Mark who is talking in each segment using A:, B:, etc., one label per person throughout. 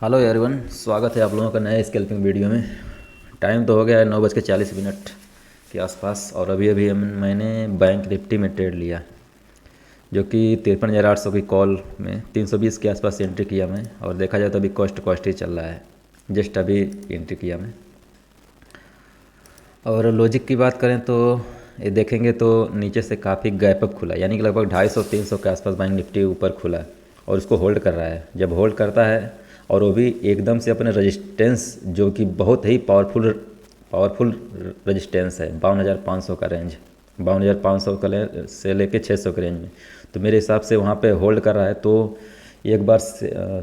A: Hello everyone, स्वागत है आप लोगों का नए स्कैल्पिंग वीडियो में। टाइम तो हो गया है 9:40 के आसपास और अभी अभी मैंने बैंक निफ्टी में ट्रेड लिया, जो कि 53,800 की कॉल में 320 के आसपास एंट्री किया मैं। और देखा जाए तो अभी कॉस्ट ही चल रहा है, जस्ट अभी एंट्री किया मैं। और लॉजिक की बात करें तो ये देखेंगे तो नीचे से काफ़ी गैप अप खुला, यानी कि लगभग 250-300 के आसपास बैंक निफ्टी ऊपर खुला और उसको होल्ड कर रहा है। जब होल्ड करता है और वो भी एकदम से अपने रेजिस्टेंस, जो कि बहुत ही पावरफुल रेजिस्टेंस है, 52,500 का रेंज, 52,500 का से लेके 600 के रेंज में, तो मेरे हिसाब से वहाँ पे होल्ड कर रहा है। तो एक बार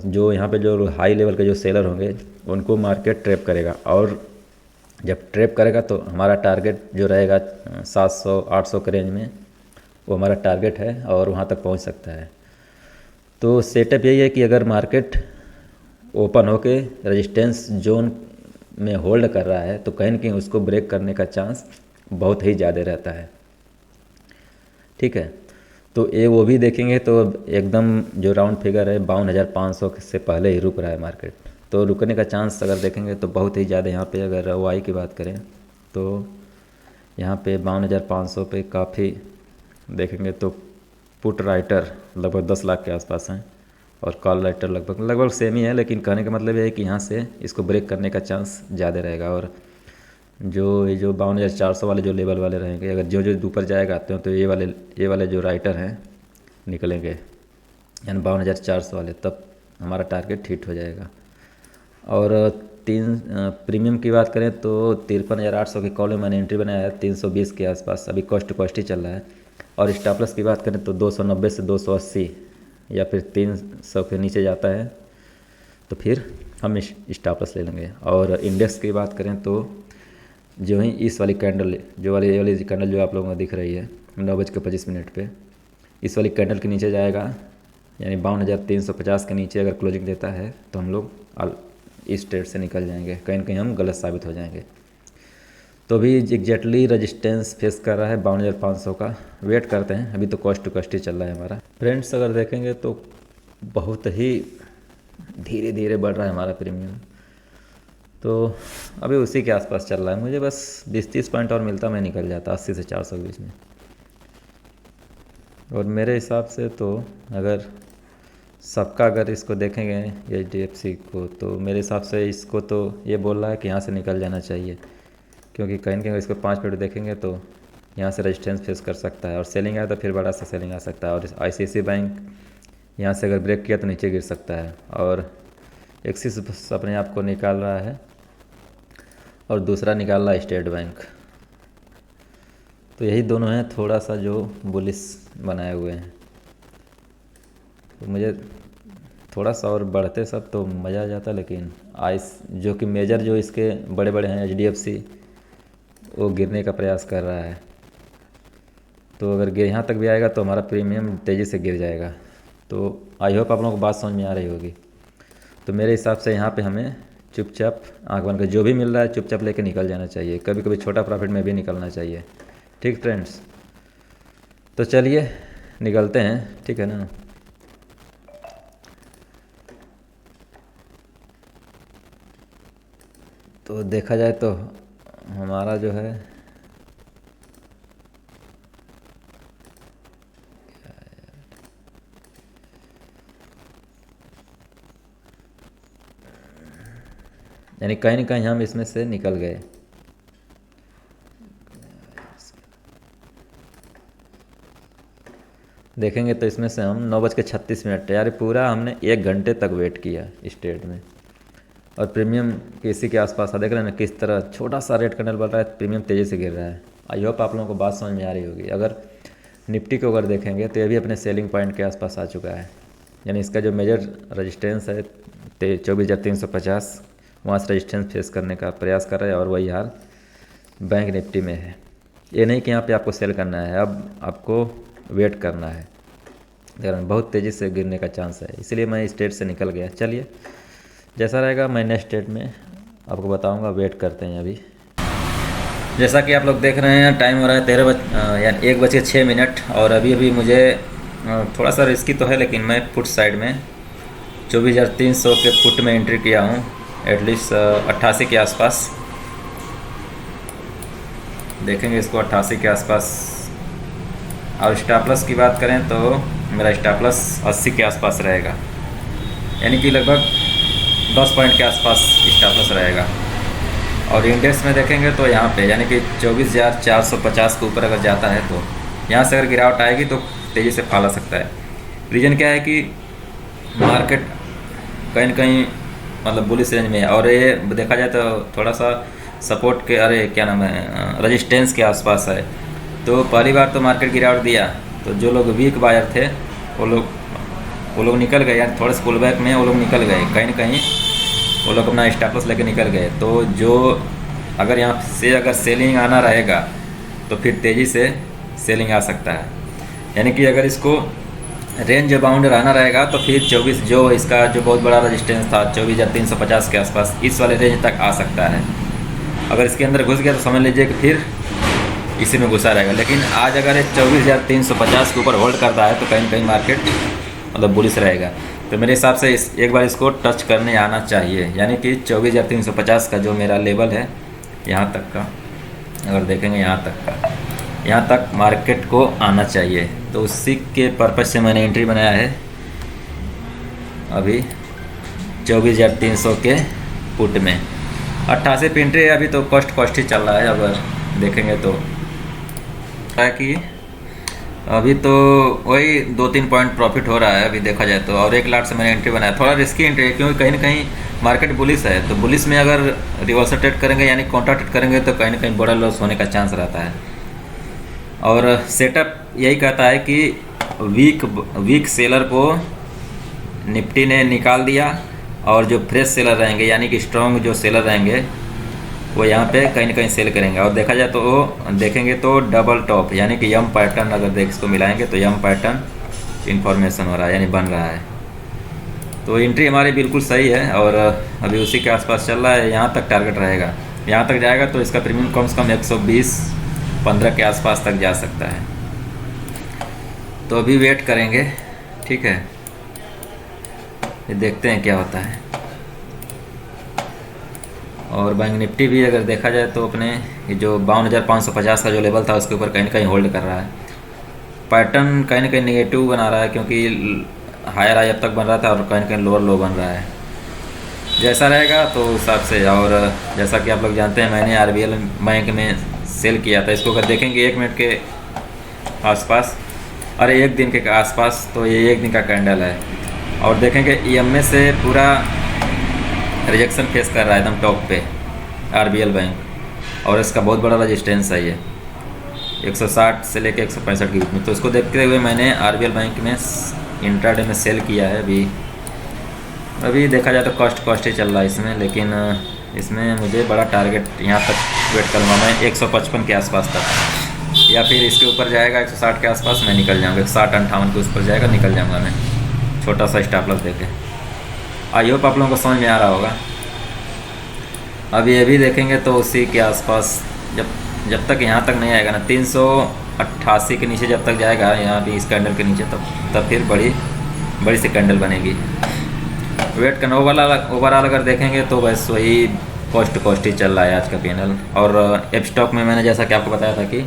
A: जो यहाँ पे जो हाई लेवल के जो सेलर होंगे उनको मार्केट ट्रैप करेगा, और जब ट्रैप करेगा तो हमारा टारगेट जो रहेगा 700-800 के रेंज में, वो हमारा टारगेट है और वहाँ तक पहुँच सकता है। तो सेटअप यही है कि अगर मार्केट ओपन होके रेजिस्टेंस जोन में होल्ड कर रहा है तो कहीं न कहीं उसको ब्रेक करने का चांस बहुत ही ज़्यादा रहता है। ठीक है, तो ये वो भी देखेंगे तो एकदम जो राउंड फिगर है 52,500 से पहले ही रुक रहा है मार्केट। तो रुकने का चांस अगर देखेंगे तो बहुत ही ज़्यादा यहाँ पे, अगर वाई की बात करें तो यहाँ पे 52,500 पे काफ़ी देखेंगे तो पुट राइटर लगभग 10 लाख के आसपास हैं और कॉल राइटर लगभग सेम ही है, लेकिन कहने का मतलब ये है कि यहाँ से इसको ब्रेक करने का चांस ज़्यादा रहेगा। और ये जो 52,400 वाले जो लेवल वाले रहेंगे, अगर जो ऊपर जाएगा तो ये वाले जो राइटर हैं निकलेंगे, यानी 52,400 वाले, तब हमारा टारगेट हिट हो जाएगा। और प्रीमियम की बात करें तो 53,800 की कॉल में मैंने एंट्री बनाया है 320 के आसपास, अभी कॉस्ट ही चल रहा है। और स्टॉप लॉस की बात करें तो 290 से 280 या फिर 300 के नीचे जाता है तो फिर हम स्टॉप लॉस ले लेंगे। और इंडेक्स की बात करें तो जो ही इस वाली कैंडल, ये वाली कैंडल जो आप लोगों को दिख रही है 9:25 पे, इस वाली कैंडल के नीचे जाएगा, यानी 52,350 के नीचे अगर क्लोजिंग देता है तो हम लोग इस ट्रेड से निकल जाएंगे, कहीं न कहीं हम गलत साबित हो जाएंगे। तो अभी एग्जैक्टली रेजिस्टेंस फेस कर रहा है 52,500 का, वेट करते हैं। अभी तो कॉस्ट ही चल रहा है हमारा। फ्रेंड्स, अगर देखेंगे तो बहुत ही धीरे धीरे बढ़ रहा है हमारा प्रीमियम, तो अभी उसी के आसपास चल रहा है। मुझे बस 20-30 पॉइंट और मिलता, मैं निकल जाता 80 से 400 के बीच में। और मेरे हिसाब से तो अगर इसको देखेंगे HDFC को, तो मेरे हिसाब से इसको तो ये बोल रहा है कि यहाँ से निकल जाना चाहिए, क्योंकि कहीं न कहीं इसको 5 मिनट देखेंगे तो यहाँ से रेजिस्टेंस फेस कर सकता है और सेलिंग आया तो फिर बड़ा सा सेलिंग आ सकता है। और ICICI बैंक यहाँ से अगर ब्रेक किया तो नीचे गिर सकता है। और एक्सिस अपने आप को निकाल रहा है और दूसरा निकाल रहा है स्टेट बैंक। तो यही दोनों हैं थोड़ा सा जो बुलिश बनाए हुए हैं। तो मुझे थोड़ा सा और बढ़ते सब तो मज़ा आ जाता, लेकिन जो कि मेजर जो इसके बड़े बड़े हैं HDFC, वो गिरने का प्रयास कर रहा है। तो अगर यहाँ तक भी आएगा तो हमारा प्रीमियम तेज़ी से गिर जाएगा। तो आई होप आप लोगों को बात समझ में आ रही होगी। तो मेरे हिसाब से यहाँ पे हमें चुपचाप आँख बंद कर जो भी मिल रहा है चुपचाप लेके निकल जाना चाहिए, कभी कभी छोटा प्रॉफिट में भी निकलना चाहिए। ठीक फ्रेंड्स, तो चलिए निकलते हैं, ठीक है ना। तो देखा जाए तो हमारा जो है यानी कहीं ना कहीं हम इसमें से निकल गए। देखेंगे तो इसमें से हम 9:36 यार पूरा हमने 1 घंटे तक वेट किया इस ट्रेड में, और प्रीमियम इसी के आसपास देख रहे हैं ना किस तरह छोटा सा रेड कैंडल बढ़ रहा है, प्रीमियम तेज़ी से गिर रहा है। आई होप आप लोगों को बात समझ में आ रही होगी। अगर निफ्टी को अगर देखेंगे तो ये भी अपने सेलिंग पॉइंट के आसपास आ चुका है, यानी इसका जो मेजर रेजिस्टेंस है 24,350, वहाँ से रेजिस्टेंस फेस करने का प्रयास कर रहा है, और वही हाल बैंक निफ्टी में है। ये नहीं कि यहाँ पे आपको सेल करना है, अब आपको वेट करना है, लेकिन बहुत तेज़ी से गिरने का चांस है, इसलिए मैं इस स्टेट से निकल गया। चलिए जैसा रहेगा मैं नेक्स्ट स्टेट में आपको बताऊंगा, वेट करते हैं। अभी जैसा कि आप लोग देख रहे हैं टाइम हो रहा है यानी 1:06 और अभी मुझे थोड़ा सा रिस्की तो है, लेकिन मैं पुट साइड में 24,300 के पुट में एंट्री किया हूँ, एटलीस्ट 88 के आसपास देखेंगे इसको, 88 के आसपास। और स्टॉप लॉस की बात करें तो मेरा स्टॉप लॉस 80 के आसपास रहेगा, यानी कि लगभग 10 पॉइंट के आसपास स्टॉप लॉस रहेगा। और इंडेक्स में देखेंगे तो यहाँ पे यानी कि 24,450 के ऊपर अगर जाता है तो यहाँ से अगर गिरावट आएगी तो तेज़ी से फॉल आ सकता है। रीज़न क्या है कि मार्केट कहीं न कहीं मतलब बुलिश रेंज में है, और ये देखा जाए तो थोड़ा सा सपोर्ट के क्या नाम है, रेजिस्टेंस के आसपास है। तो पहली बार तो मार्केट गिरावट दिया तो जो लोग वीक बायर थे वो लोग निकल गए, यानी थोड़े से पुल बैक में वो लोग निकल गए, कहीं न कहीं वो लोग अपना स्टॉप लॉस लेके निकल गए। तो जो अगर यहाँ से अगर सेलिंग आना रहेगा तो फिर तेज़ी से सेलिंग आ सकता है, यानी कि अगर इसको रेंज बाउंड रहना रहेगा तो फिर 24 जो इसका जो बहुत बड़ा रेजिस्टेंस था 24,350 के आसपास, इस वाले रेंज तक आ सकता है। अगर इसके अंदर घुस गया तो समझ लीजिए कि फिर इसी में घुसा रहेगा। लेकिन आज अगर ये 24,350 के ऊपर होल्ड करता है तो कहीं ना कहीं मार्केट मतलब बुलिश रहेगा। तो मेरे हिसाब से एक बार इसको टच करने आना चाहिए, यानी कि 24,350 का जो मेरा लेवल है यहाँ तक का, अगर देखेंगे यहाँ तक मार्केट को आना चाहिए। तो उसी के पर्पज़ से मैंने एंट्री बनाया है अभी 24,300 के पुट में। 88 पे एंट्री है, अभी तो कॉस्ट ही चल रहा है। अगर देखेंगे तो है कि अभी तो वही 2-3 पॉइंट प्रॉफिट हो रहा है अभी देखा जाए तो। और 1 लाख से मैंने एंट्री बनाया, थोड़ा रिस्की एंट्री है क्योंकि कहीं ना कहीं मार्केट बुलिश है। तो बुलिश में अगर रिवर्सल ट्रेड करेंगे यानी काउंटर ट्रेड करेंगे तो कहीं ना कहीं बड़ा लॉस होने का चांस रहता है। और सेटअप यही कहता है कि वीक सेलर को निफ्टी ने निकाल दिया, और जो फ्रेश सेलर रहेंगे यानी कि स्ट्रॉन्ग जो सेलर रहेंगे वो यहाँ पे कहीं ना कहीं सेल करेंगे। और देखा जाए तो देखेंगे तो डबल टॉप यानी कि यम पैटर्न अगर इसको मिलाएंगे तो यम पैटर्न इन्फॉर्मेशन हो रहा है यानी बन रहा है। तो एंट्री हमारी बिल्कुल सही है और अभी उसी के आसपास चल रहा है। यहाँ तक टारगेट रहेगा, यहाँ तक जाएगा तो इसका प्रीमियम कम से कम 120-15 के आसपास तक जा सकता है। तो अभी वेट करेंगे, ठीक है, ये देखते हैं क्या होता है। और बैंक निफ्टी भी अगर देखा जाए तो अपने जो 52,550 का जो लेवल था उसके ऊपर कहीं ना कहीं होल्ड कर रहा है। पैटर्न कहीं ना कहीं नेगेटिव बना रहा है क्योंकि हायर हाई अब तक बन रहा था और कहीं ना कहीं लोअर लो बन रहा है। जैसा रहेगा तो उस हिसाब से। और जैसा कि आप लोग जानते हैं मैंने RBL बैंक में सेल किया था। इसको अगर देखेंगे 1 मिनट के आसपास, अरे 1 दिन के आसपास, तो ये 1 दिन का कैंडल है। और देखेंगे EMA से पूरा रिजेक्शन फेस कर रहा है एकदम टॉप पे RBL बैंक, और इसका बहुत बड़ा रजिस्टेंस है ये 160 से लेके 165 के बीच में। तो इसको देखते हुए मैंने RBL बैंक में इंट्राडे में सेल किया है। अभी देखा जाए तो कॉस्ट ही चल रहा है इसमें, लेकिन इसमें मुझे बड़ा टारगेट यहाँ तक वेट करूँगा मैं 155 के आसपास तक, या फिर इसके ऊपर जाएगा 160 के आसपास मैं निकल जाऊँगा, 160-58 के ऊपर जाएगा निकल जाऊँगा मैं, छोटा सा स्टॉप लॉस देके। आई होप आप लोगों को समझ में आ रहा होगा। अभी ये भी देखेंगे तो उसी के आसपास जब तक यहाँ तक नहीं आएगा ना 388 के नीचे जब तक जाएगा यहाँ भी इस कैंडल के नीचे, तब फिर बड़ी सी कैंडल बनेगी। वेट करना। ओवरऑल अगर देखेंगे तो बस वही कॉस्ट ही चल रहा है आज का पैनल। और एप स्टॉक में मैंने जैसा कि आपको बताया था कि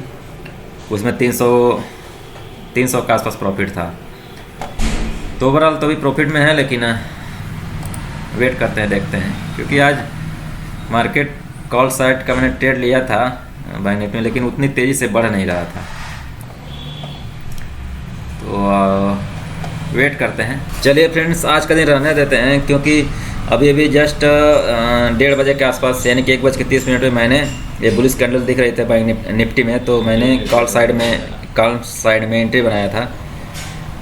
A: उसमें 300 के आसपास प्रॉफिट था। तो ओवरऑल तो भी प्रॉफिट में है, लेकिन वेट करते हैं, देखते हैं, क्योंकि आज मार्केट कॉल साइड का मैंने ट्रेड लिया था बैंक निफ्टी में, लेकिन उतनी तेज़ी से बढ़ नहीं रहा था। तो वेट करते हैं। चलिए फ्रेंड्स, आज का दिन रहने देते हैं, क्योंकि अभी जस्ट 1:30 बजे के आसपास यानी कि 1:30 में मैंने ये बुलिश कैंडल दिख रहे थे बैंक निफ्टी में, तो मैंने कॉल साइड में एंट्री बनाया था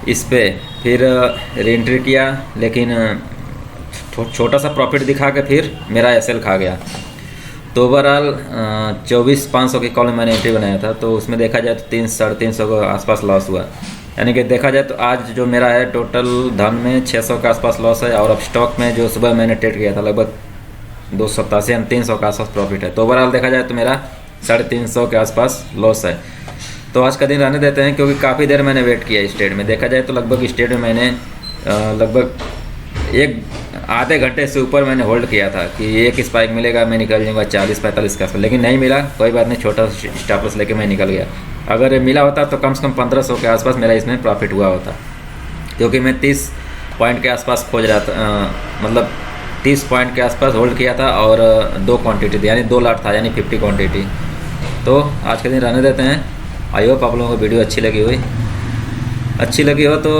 A: इस पे, फिर रीएंट्री किया, लेकिन छोटा सा प्रॉफिट दिखा के फिर मेरा एसएल खा गया। तो ओवरऑल 24,500 की कॉल में मैंने एंट्री बनाया था, तो उसमें देखा जाए तो 300-350 के आसपास लॉस हुआ। यानी कि देखा जाए तो आज जो मेरा है टोटल धन में 600 के आसपास लॉस है, और अब स्टॉक में जो सुबह मैंने ट्रेड किया था लगभग 287 या 300 के आसपास प्रॉफिट है। तो ओवरऑल देखा जाए तो मेरा 350 के आसपास लॉस है। तो आज का दिन रहने देते हैं, क्योंकि काफ़ी देर मैंने वेट किया इस ट्रेड में। देखा जाए तो लगभग इस ट्रेड में मैंने लगभग एक आधे घंटे से ऊपर मैंने होल्ड किया था कि एक स्पाइक मिलेगा, मैं निकल जाऊँगा 40-45 के आसपास, लेकिन नहीं मिला। कोई बात नहीं, छोटा स्टॉप लॉस लेके मैं निकल गया। अगर मिला होता तो कम से कम 1500 के आसपास मेरा इसमें प्रॉफिट हुआ होता, क्योंकि मैं 30 पॉइंट के आसपास खोज रहा था, मतलब 30 पॉइंट के आसपास होल्ड किया था और 2 क्वांटिटी थी, यानी 2 लॉट था, यानी 50 क्वांटिटी। तो आज के दिन रहने देते हैं। आई होप आप लोगों को वीडियो अच्छी लगी हो तो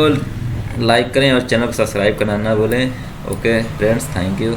A: लाइक करें और चैनल को सब्सक्राइब करना ना भूलें। Okay friends, thank you.